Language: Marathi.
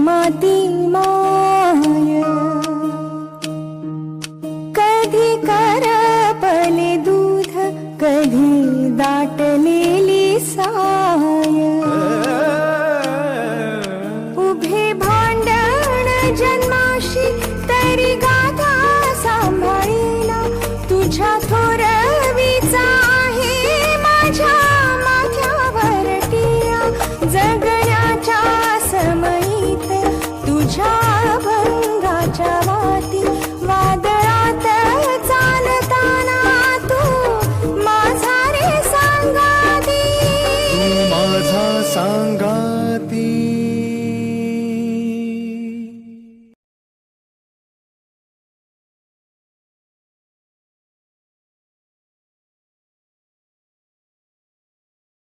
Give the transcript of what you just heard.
माती माय कधी करपले दूध कधी दाटलेली साय उभे भांडण जन्माशी तरी गाथा सांभाळीला तुझ्या थोरवीचा आहे माझ्या माथ्यावर टिळा जगण्याच्या समयीत तुझ्या भंगाच्या वाती वादळात चालताना तू माझा रे सांगाती माझा सांगा